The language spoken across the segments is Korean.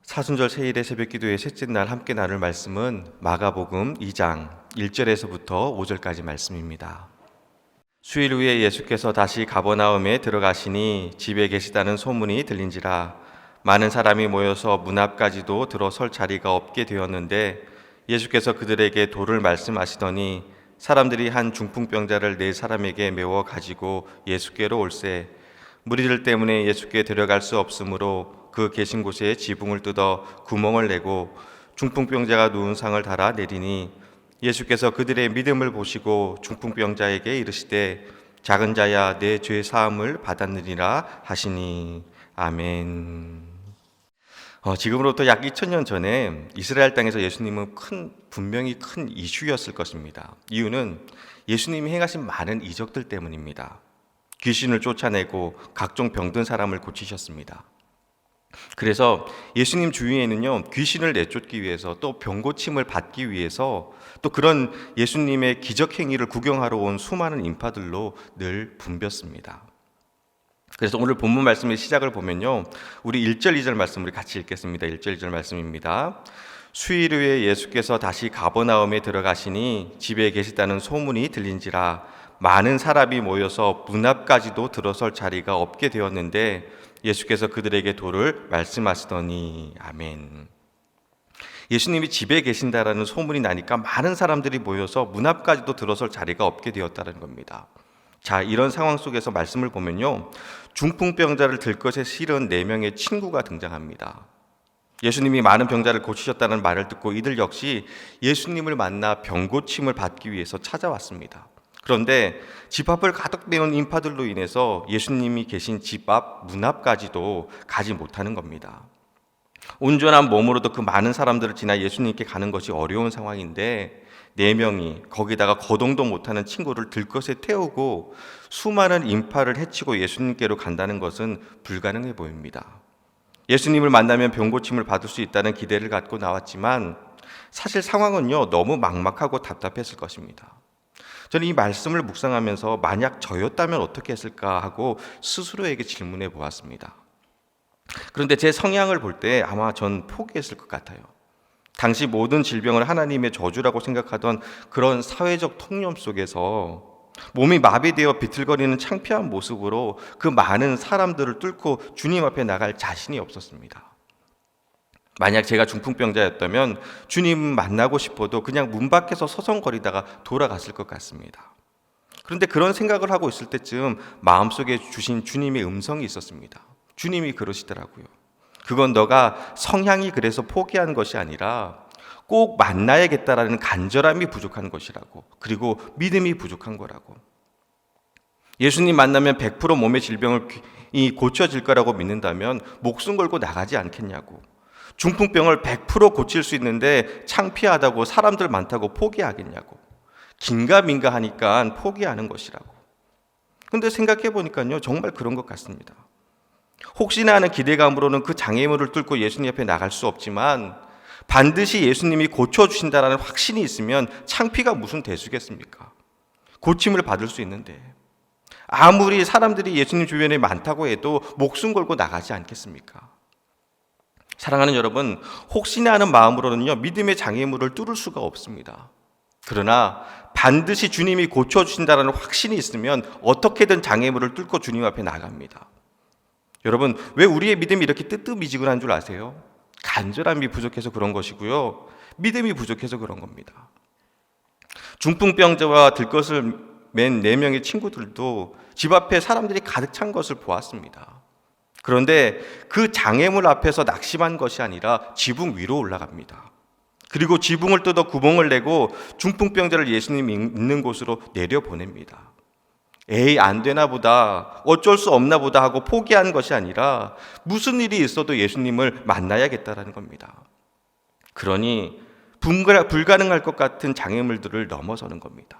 사순절 세일의 새벽기도의 셋째 날 함께 나눌 말씀은 마가복음 2장 1절에서부터 5절까지 말씀입니다. 수일 후에 예수께서 다시 가버나움에 들어가시니 집에 계시다는 소문이 들린지라 많은 사람이 모여서 문 앞까지도 들어설 자리가 없게 되었는데 예수께서 그들에게 도를 말씀하시더니 사람들이 한 중풍병자를 네 사람에게 메워 가지고 예수께로 올세 무리들 때문에 예수께 데려갈 수 없으므로 그 계신 곳에 지붕을 뜯어 구멍을 내고 중풍병자가 누운 상을 달아 내리니 예수께서 그들의 믿음을 보시고 중풍병자에게 이르시되 작은 자야 내 죄 사함을 받았느니라 하시니 아멘. 지금으로부터 약 2000년 전에 이스라엘 땅에서 예수님은 분명히 큰 이슈였을 것입니다. 이유는 예수님이 행하신 많은 이적들 때문입니다. 귀신을 쫓아내고 각종 병든 사람을 고치셨습니다. 그래서 예수님 주위에는요, 귀신을 내쫓기 위해서 또 병고침을 받기 위해서 또 그런 예수님의 기적 행위를 구경하러 온 수많은 인파들로 늘 붐볐습니다. 그래서 오늘 본문 말씀의 시작을 보면요, 우리 1절 2절 말씀을 같이 읽겠습니다. 1절 2절 말씀입니다. 수일 후에 예수께서 다시 가버나움에 들어가시니 집에 계시다는 소문이 들린지라 많은 사람이 모여서 문 앞까지도 들어설 자리가 없게 되었는데 예수께서 그들에게 도를 말씀하시더니 아멘. 예수님이 집에 계신다라는 소문이 나니까 많은 사람들이 모여서 문 앞까지도 들어설 자리가 없게 되었다는 겁니다. 자, 이런 상황 속에서 말씀을 보면요, 중풍병자를 들것에 실은 4명의 친구가 등장합니다. 예수님이 많은 병자를 고치셨다는 말을 듣고 이들 역시 예수님을 만나 병고침을 받기 위해서 찾아왔습니다. 그런데 집 앞을 가득 메운 인파들로 인해서 예수님이 계신 집 앞 문 앞까지도 가지 못하는 겁니다. 온전한 몸으로도 그 많은 사람들을 지나 예수님께 가는 것이 어려운 상황인데 4명이 거기다가 거동도 못하는 친구를 들것에 태우고 수많은 인파를 헤치고 예수님께로 간다는 것은 불가능해 보입니다. 예수님을 만나면 병고침을 받을 수 있다는 기대를 갖고 나왔지만 사실 상황은요, 너무 막막하고 답답했을 것입니다. 저는 이 말씀을 묵상하면서 만약 저였다면 어떻게 했을까 하고 스스로에게 질문해 보았습니다. 그런데 제 성향을 볼 때 아마 전 포기했을 것 같아요. 당시 모든 질병을 하나님의 저주라고 생각하던 그런 사회적 통념 속에서 몸이 마비되어 비틀거리는 창피한 모습으로 그 많은 사람들을 뚫고 주님 앞에 나갈 자신이 없었습니다. 만약 제가 중풍병자였다면 주님 만나고 싶어도 그냥 문 밖에서 서성거리다가 돌아갔을 것 같습니다. 그런데 그런 생각을 하고 있을 때쯤 마음속에 주신 주님의 음성이 있었습니다. 주님이 그러시더라고요. 그건 너가 성향이 그래서 포기한 것이 아니라 꼭 만나야겠다라는 간절함이 부족한 것이라고, 그리고 믿음이 부족한 거라고. 예수님 만나면 100% 몸의 질병이 고쳐질 거라고 믿는다면 목숨 걸고 나가지 않겠냐고. 중풍병을 100% 고칠 수 있는데 창피하다고 사람들 많다고 포기하겠냐고. 긴가민가 하니까 포기하는 것이라고. 근데 생각해 보니까요, 정말 그런 것 같습니다. 혹시나 하는 기대감으로는 그 장애물을 뚫고 예수님 앞에 나갈 수 없지만 반드시 예수님이 고쳐주신다는 확신이 있으면 창피가 무슨 대수겠습니까? 고침을 받을 수 있는데 아무리 사람들이 예수님 주변에 많다고 해도 목숨 걸고 나가지 않겠습니까? 사랑하는 여러분, 혹시나 하는 마음으로는요, 믿음의 장애물을 뚫을 수가 없습니다. 그러나 반드시 주님이 고쳐주신다는 확신이 있으면 어떻게든 장애물을 뚫고 주님 앞에 나갑니다. 여러분, 왜 우리의 믿음이 이렇게 뜨뜻미지근한 줄 아세요? 간절함이 부족해서 그런 것이고요, 믿음이 부족해서 그런 겁니다. 중풍병자와 들것을 맨 4명의 친구들도 집 앞에 사람들이 가득 찬 것을 보았습니다. 그런데 그 장애물 앞에서 낙심한 것이 아니라 지붕 위로 올라갑니다. 그리고 지붕을 뜯어 구멍을 내고 중풍병자를 예수님이 있는 곳으로 내려보냅니다. 에이, 안 되나 보다, 어쩔 수 없나 보다 하고 포기한 것이 아니라 무슨 일이 있어도 예수님을 만나야겠다라는 겁니다. 그러니 불가능할 것 같은 장애물들을 넘어서는 겁니다.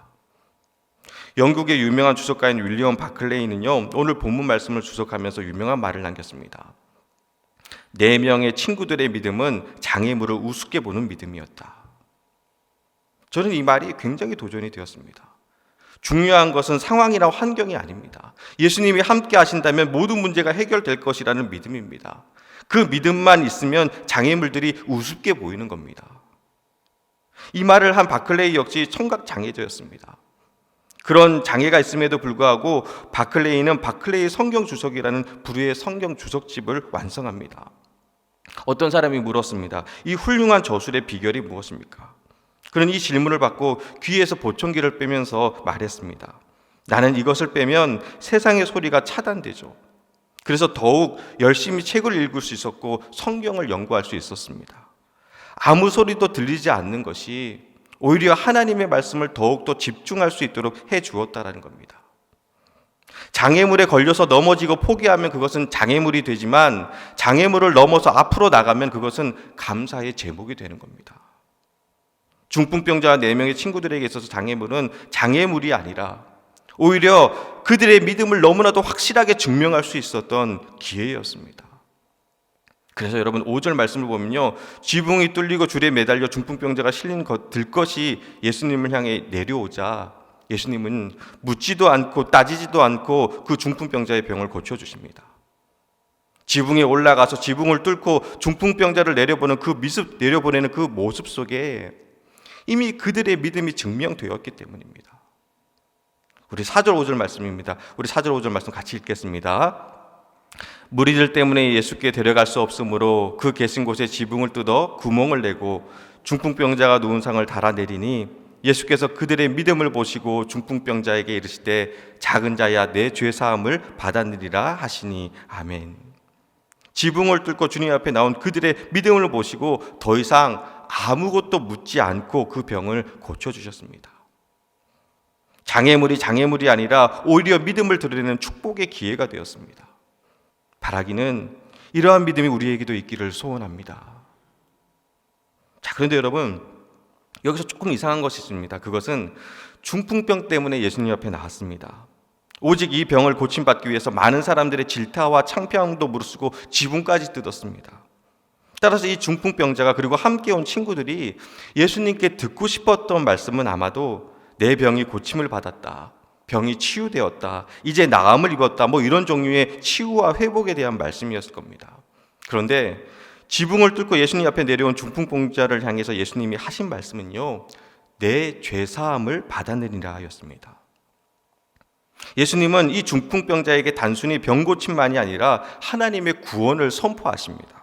영국의 유명한 주석가인 윌리엄 바클레이는요, 오늘 본문 말씀을 주석하면서 유명한 말을 남겼습니다. 4명의 친구들의 믿음은 장애물을 우습게 보는 믿음이었다. 저는 이 말이 굉장히 도전이 되었습니다. 중요한 것은 상황이나 환경이 아닙니다. 예수님이 함께 하신다면 모든 문제가 해결될 것이라는 믿음입니다. 그 믿음만 있으면 장애물들이 우습게 보이는 겁니다. 이 말을 한 바클레이 역시 청각 장애자였습니다. 그런 장애가 있음에도 불구하고 바클레이는 바클레이 성경 주석이라는 부류의 성경 주석집을 완성합니다. 어떤 사람이 물었습니다. 이 훌륭한 저술의 비결이 무엇입니까? 그는 이 질문을 받고 귀에서 보청기를 빼면서 말했습니다. 나는 이것을 빼면 세상의 소리가 차단되죠. 그래서 더욱 열심히 책을 읽을 수 있었고 성경을 연구할 수 있었습니다. 아무 소리도 들리지 않는 것이 오히려 하나님의 말씀을 더욱더 집중할 수 있도록 해 주었다라는 겁니다. 장애물에 걸려서 넘어지고 포기하면 그것은 장애물이 되지만 장애물을 넘어서 앞으로 나가면 그것은 감사의 제목이 되는 겁니다. 중풍병자 4명의 친구들에게 있어서 장애물은 장애물이 아니라 오히려 그들의 믿음을 너무나도 확실하게 증명할 수 있었던 기회였습니다. 그래서 여러분 5절 말씀을 보면요, 지붕이 뚫리고 줄에 매달려 중풍병자가 실린 들것이 예수님을 향해 내려오자 예수님은 묻지도 않고 따지지도 않고 그 중풍병자의 병을 고쳐주십니다. 지붕에 올라가서 지붕을 뚫고 중풍병자를 내려보내는 그 모습 속에 이미 그들의 믿음이 증명되었기 때문입니다. 우리 4절 5절 말씀입니다. 우리 4절 5절 말씀 같이 읽겠습니다. 무리들 때문에 예수께 데려갈 수 없으므로 그 계신 곳에 지붕을 뜯어 구멍을 내고 중풍병자가 누운 상을 달아내리니 예수께서 그들의 믿음을 보시고 중풍병자에게 이르시되 작은 자야 내 죄 사함을 받아들이라 하시니 아멘. 지붕을 뚫고 주님 앞에 나온 그들의 믿음을 보시고 더 이상 아무것도 묻지 않고 그 병을 고쳐주셨습니다. 장애물이 아니라 오히려 믿음을 드러내는 축복의 기회가 되었습니다. 바라기는 이러한 믿음이 우리에게도 있기를 소원합니다. 자, 그런데 여러분 여기서 조금 이상한 것이 있습니다. 그것은 중풍병 때문에 예수님 앞에 나왔습니다. 오직 이 병을 고침받기 위해서 많은 사람들의 질타와 창피함도 무릅쓰고 지붕까지 뜯었습니다. 따라서 이 중풍병자가 그리고 함께 온 친구들이 예수님께 듣고 싶었던 말씀은 아마도 내 병이 고침을 받았다, 병이 치유되었다, 이제 나음을 입었다, 이런 종류의 치유와 회복에 대한 말씀이었을 겁니다. 그런데 지붕을 뚫고 예수님 앞에 내려온 중풍병자를 향해서 예수님이 하신 말씀은요, 내 죄사함을 받아내리라 였습니다. 예수님은 이 중풍병자에게 단순히 병 고침만이 아니라 하나님의 구원을 선포하십니다.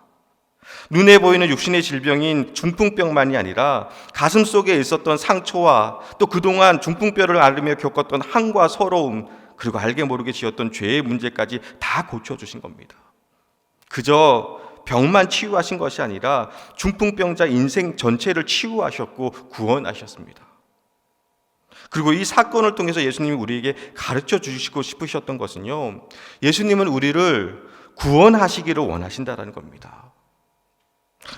눈에 보이는 육신의 질병인 중풍병만이 아니라 가슴 속에 있었던 상처와 또 그동안 중풍뼈를 앓으며 겪었던 한과 서러움, 그리고 알게 모르게 지었던 죄의 문제까지 다 고쳐주신 겁니다. 그저 병만 치유하신 것이 아니라 중풍병자 인생 전체를 치유하셨고 구원하셨습니다. 그리고 이 사건을 통해서 예수님이 우리에게 가르쳐 주시고 싶으셨던 것은요, 예수님은 우리를 구원하시기를 원하신다는 겁니다.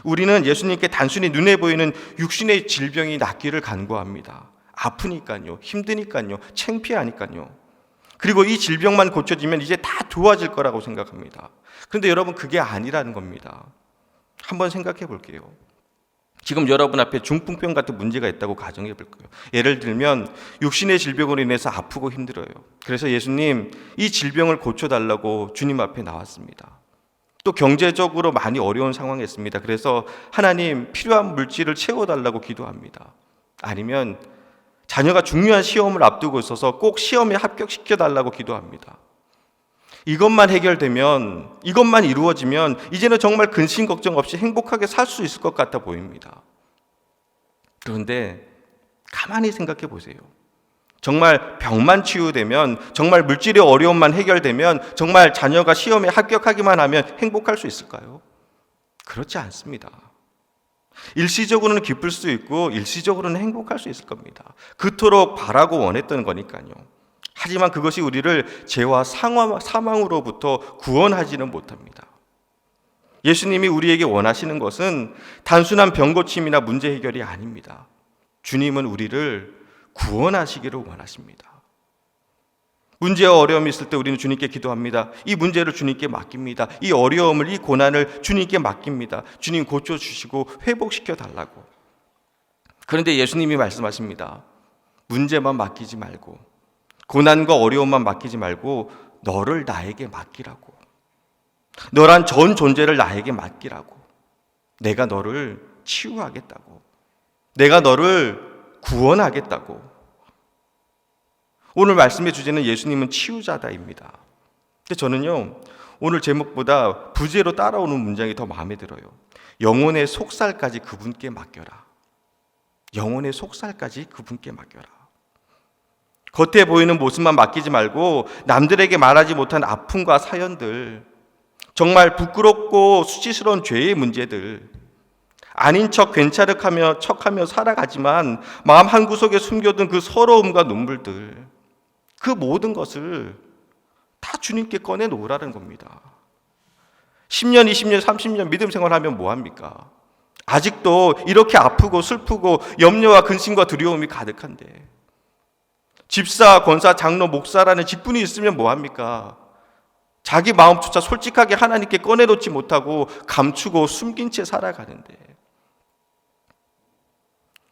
우리는 예수님께 단순히 눈에 보이는 육신의 질병이 낫기를 간구합니다. 아프니까요, 힘드니까요, 창피하니까요. 그리고 이 질병만 고쳐지면 이제 다 좋아질 거라고 생각합니다. 그런데 여러분 그게 아니라는 겁니다. 한번 생각해 볼게요. 지금 여러분 앞에 중풍병 같은 문제가 있다고 가정해 볼게요. 예를 들면 육신의 질병으로 인해서 아프고 힘들어요. 그래서 예수님 이 질병을 고쳐달라고 주님 앞에 나왔습니다. 또 경제적으로 많이 어려운 상황에 있습니다. 그래서 하나님 필요한 물질을 채워달라고 기도합니다. 아니면 자녀가 중요한 시험을 앞두고 있어서 꼭 시험에 합격시켜달라고 기도합니다. 이것만 해결되면, 이것만 이루어지면 이제는 정말 근심 걱정 없이 행복하게 살 수 있을 것 같아 보입니다. 그런데 가만히 생각해 보세요. 정말 병만 치유되면, 정말 물질의 어려움만 해결되면, 정말 자녀가 시험에 합격하기만 하면 행복할 수 있을까요? 그렇지 않습니다. 일시적으로는 기쁠 수 있고 일시적으로는 행복할 수 있을 겁니다. 그토록 바라고 원했던 거니까요. 하지만 그것이 우리를 죄와 사망으로부터 구원하지는 못합니다. 예수님이 우리에게 원하시는 것은 단순한 병고침이나 문제 해결이 아닙니다. 주님은 우리를 구원하시기를 원하십니다. 문제와 어려움이 있을 때 우리는 주님께 기도합니다. 이 문제를 주님께 맡깁니다. 이 어려움을, 이 고난을 주님께 맡깁니다. 주님 고쳐주시고 회복시켜 달라고. 그런데 예수님이 말씀하십니다. 문제만 맡기지 말고, 고난과 어려움만 맡기지 말고 너를 나에게 맡기라고. 너란 전 존재를 나에게 맡기라고. 내가 너를 치유하겠다고. 내가 너를 구원하겠다고. 오늘 말씀의 주제는 예수님은 치유자다입니다. 근데 저는요, 오늘 제목보다 부제로 따라오는 문장이 더 마음에 들어요. 영혼의 속살까지 그분께 맡겨라. 영혼의 속살까지 그분께 맡겨라. 겉에 보이는 모습만 맡기지 말고 남들에게 말하지 못한 아픔과 사연들, 정말 부끄럽고 수치스러운 죄의 문제들, 아닌 척 괜찮은 척하며 살아가지만 마음 한구석에 숨겨둔 그 서러움과 눈물들, 그 모든 것을 다 주님께 꺼내놓으라는 겁니다. 10년, 20년, 30년 믿음 생활하면 뭐합니까? 아직도 이렇게 아프고 슬프고 염려와 근심과 두려움이 가득한데, 집사, 권사, 장로, 목사라는 직분이 있으면 뭐합니까? 자기 마음조차 솔직하게 하나님께 꺼내놓지 못하고 감추고 숨긴 채 살아가는데,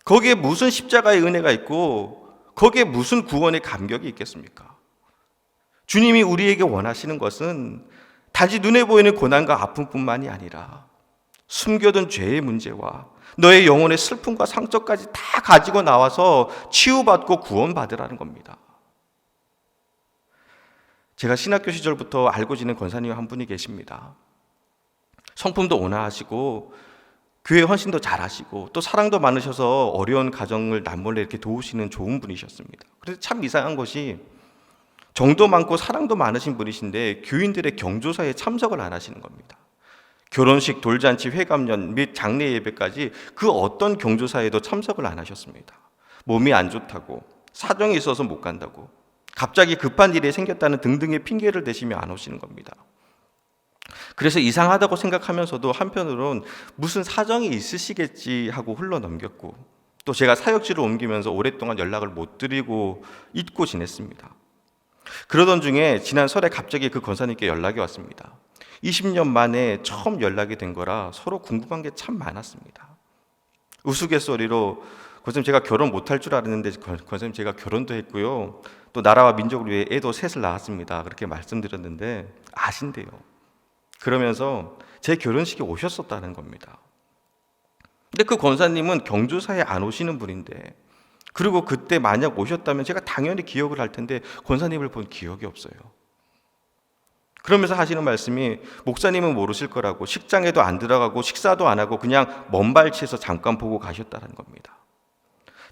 거기에 무슨 십자가의 은혜가 있고 거기에 무슨 구원의 감격이 있겠습니까? 주님이 우리에게 원하시는 것은 단지 눈에 보이는 고난과 아픔뿐만이 아니라 숨겨둔 죄의 문제와 너의 영혼의 슬픔과 상처까지 다 가지고 나와서 치유받고 구원받으라는 겁니다. 제가 신학교 시절부터 알고 지낸 권사님 한 분이 계십니다. 성품도 온화하시고 교회 헌신도 잘하시고 또 사랑도 많으셔서 어려운 가정을 남몰래 이렇게 도우시는 좋은 분이셨습니다. 그런데 참 이상한 것이 정도 많고 사랑도 많으신 분이신데 교인들의 경조사에 참석을 안 하시는 겁니다. 결혼식, 돌잔치, 회감년 및 장례 예배까지 그 어떤 경조사에도 참석을 안 하셨습니다. 몸이 안 좋다고, 사정이 있어서 못 간다고, 갑자기 급한 일이 생겼다는 등등의 핑계를 대시며 안 오시는 겁니다. 그래서 이상하다고 생각하면서도 한편으론 무슨 사정이 있으시겠지 하고 흘러넘겼고, 또 제가 사역지를 옮기면서 오랫동안 연락을 못 드리고 잊고 지냈습니다. 그러던 중에 지난 설에 갑자기 그 권사님께 연락이 왔습니다. 20년 만에 처음 연락이 된 거라 서로 궁금한 게 참 많았습니다. 우스갯소리로 권사님 제가 결혼 못할 줄 알았는데 권사님 제가 결혼도 했고요. 또 나라와 민족을 위해 애도 셋을 낳았습니다. 그렇게 말씀드렸는데 아신대요. 그러면서 제 결혼식에 오셨었다는 겁니다. 근데 그 권사님은 경조사에 안 오시는 분인데, 그리고 그때 만약 오셨다면 제가 당연히 기억을 할 텐데 권사님을 본 기억이 없어요. 그러면서 하시는 말씀이 목사님은 모르실 거라고, 식장에도 안 들어가고 식사도 안 하고 그냥 먼 발치에서 잠깐 보고 가셨다는 겁니다.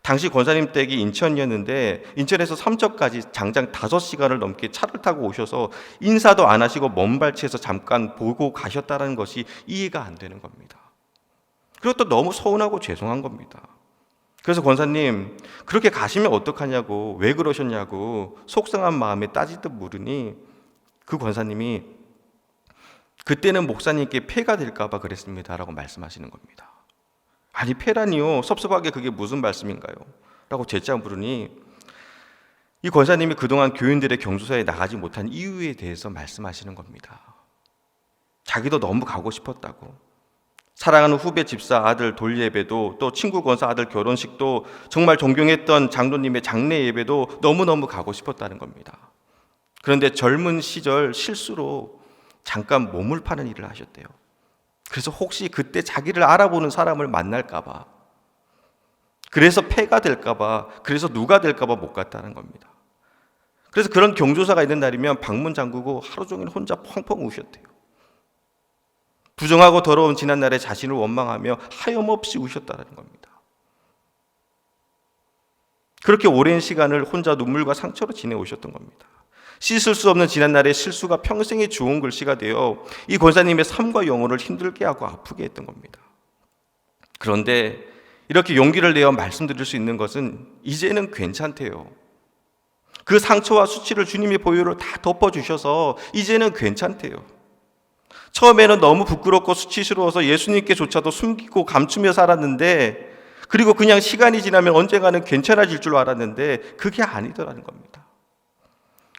당시 권사님 댁이 인천이었는데 인천에서 삼척까지 장장 5시간을 넘게 차를 타고 오셔서 인사도 안 하시고 먼 발치에서 잠깐 보고 가셨다는 것이 이해가 안 되는 겁니다. 그리고 또 너무 서운하고 죄송한 겁니다. 그래서 권사님 그렇게 가시면 어떡하냐고, 왜 그러셨냐고 속상한 마음에 따지듯 물으니 그 권사님이 그때는 목사님께 폐가 될까 봐 그랬습니다 라고 말씀하시는 겁니다. 아니 폐라니요, 섭섭하게 그게 무슨 말씀인가요? 라고 재짜 물으니 이 권사님이 그동안 교인들의 경조사에 나가지 못한 이유에 대해서 말씀하시는 겁니다. 자기도 너무 가고 싶었다고, 사랑하는 후배 집사 아들 돌예배도, 또 친구 권사 아들 결혼식도, 정말 존경했던 장로님의 장례 예배도 너무너무 가고 싶었다는 겁니다. 그런데 젊은 시절 실수로 잠깐 몸을 파는 일을 하셨대요. 그래서 혹시 그때 자기를 알아보는 사람을 만날까 봐, 그래서 폐가 될까 봐, 그래서 누가 될까 봐 못 갔다는 겁니다. 그래서 그런 경조사가 있는 날이면 방문 잠그고 하루 종일 혼자 펑펑 우셨대요. 부정하고 더러운 지난날에 자신을 원망하며 하염없이 우셨다는 겁니다. 그렇게 오랜 시간을 혼자 눈물과 상처로 지내오셨던 겁니다. 씻을 수 없는 지난날의 실수가 평생의 주홍 글씨가 되어 이 권사님의 삶과 영혼을 힘들게 하고 아프게 했던 겁니다. 그런데 이렇게 용기를 내어 말씀드릴 수 있는 것은 이제는 괜찮대요. 그 상처와 수치를 주님의 보혈로 다 덮어주셔서 이제는 괜찮대요. 처음에는 너무 부끄럽고 수치스러워서 예수님께조차도 숨기고 감추며 살았는데, 그리고 그냥 시간이 지나면 언젠가는 괜찮아질 줄 알았는데 그게 아니더라는 겁니다.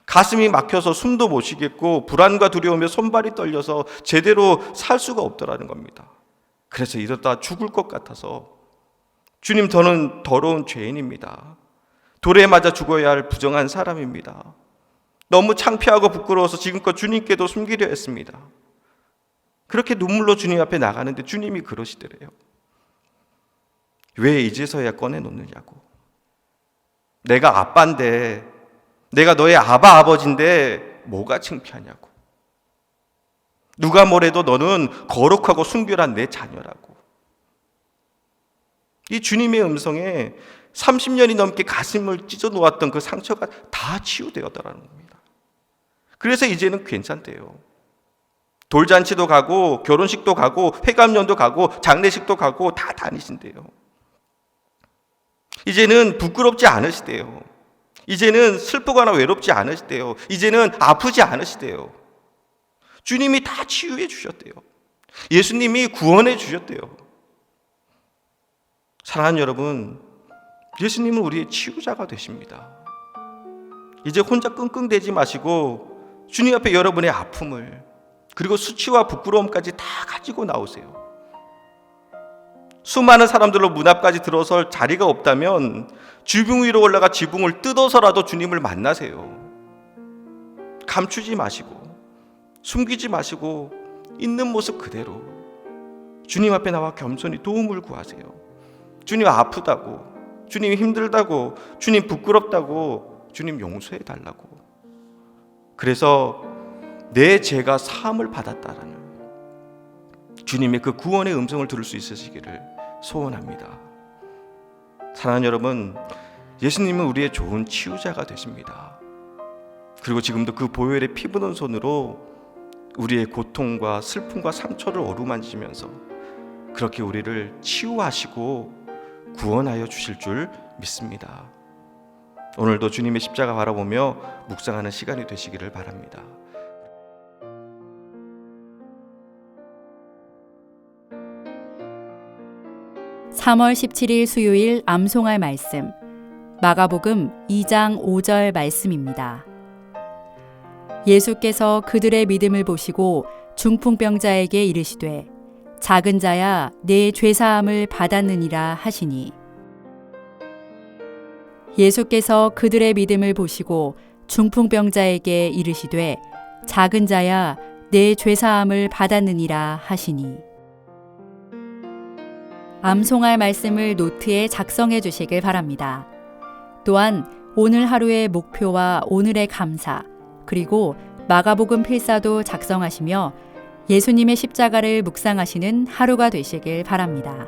가슴이 막혀서 숨도 못 쉬겠고 불안과 두려움에 손발이 떨려서 제대로 살 수가 없더라는 겁니다. 그래서 이러다 죽을 것 같아서 주님 저는 더러운 죄인입니다. 돌에 맞아 죽어야 할 부정한 사람입니다. 너무 창피하고 부끄러워서 지금껏 주님께도 숨기려 했습니다. 그렇게 눈물로 주님 앞에 나가는데 주님이 그러시더래요. 왜 이제서야 꺼내놓느냐고. 내가 아빠인데, 내가 너의 아버지인데 뭐가 창피하냐고. 누가 뭐래도 너는 거룩하고 순결한 내 자녀라고. 이 주님의 음성에 30년이 넘게 가슴을 찢어 놓았던 그 상처가 다 치유되었다라는 겁니다. 그래서 이제는 괜찮대요. 돌잔치도 가고 결혼식도 가고 회감연도 가고 장례식도 가고 다 다니신대요. 이제는 부끄럽지 않으시대요. 이제는 슬프거나 외롭지 않으시대요. 이제는 아프지 않으시대요. 주님이 다 치유해 주셨대요. 예수님이 구원해 주셨대요. 사랑하는 여러분, 예수님은 우리의 치유자가 되십니다. 이제 혼자 끙끙대지 마시고 주님 앞에 여러분의 아픔을, 그리고 수치와 부끄러움까지 다 가지고 나오세요. 수많은 사람들로 문 앞까지 들어설 자리가 없다면 지붕 위로 올라가 지붕을 뜯어서라도 주님을 만나세요. 감추지 마시고 숨기지 마시고 있는 모습 그대로 주님 앞에 나와 겸손히 도움을 구하세요. 주님 아프다고, 주님 힘들다고, 주님 부끄럽다고, 주님 용서해 달라고. 그래서 내 죄가 사함을 받았다라는 주님의 그 구원의 음성을 들을 수 있으시기를 소원합니다. 사랑하는 여러분, 예수님은 우리의 좋은 치유자가 되십니다. 그리고 지금도 그 보혈의 피 묻은 손으로 우리의 고통과 슬픔과 상처를 어루만지면서 그렇게 우리를 치유하시고 구원하여 주실 줄 믿습니다. 오늘도 주님의 십자가 바라보며 묵상하는 시간이 되시기를 바랍니다. (3월 17일) 수요일 암송할 말씀, 마가복음 2장 5절 말씀입니다. 예수께서 그들의 믿음을 보시고 중풍병자에게 이르시되 작은 자야 내 죄사함을 받았느니라 하시니. 예수께서 그들의 믿음을 보시고 중풍병자에게 이르시되 작은 자야 내 죄사함을 받았느니라 하시니. 암송할 말씀을 노트에 작성해 주시길 바랍니다. 또한 오늘 하루의 목표와 오늘의 감사, 그리고 마가복음 필사도 작성하시며 예수님의 십자가를 묵상하시는 하루가 되시길 바랍니다.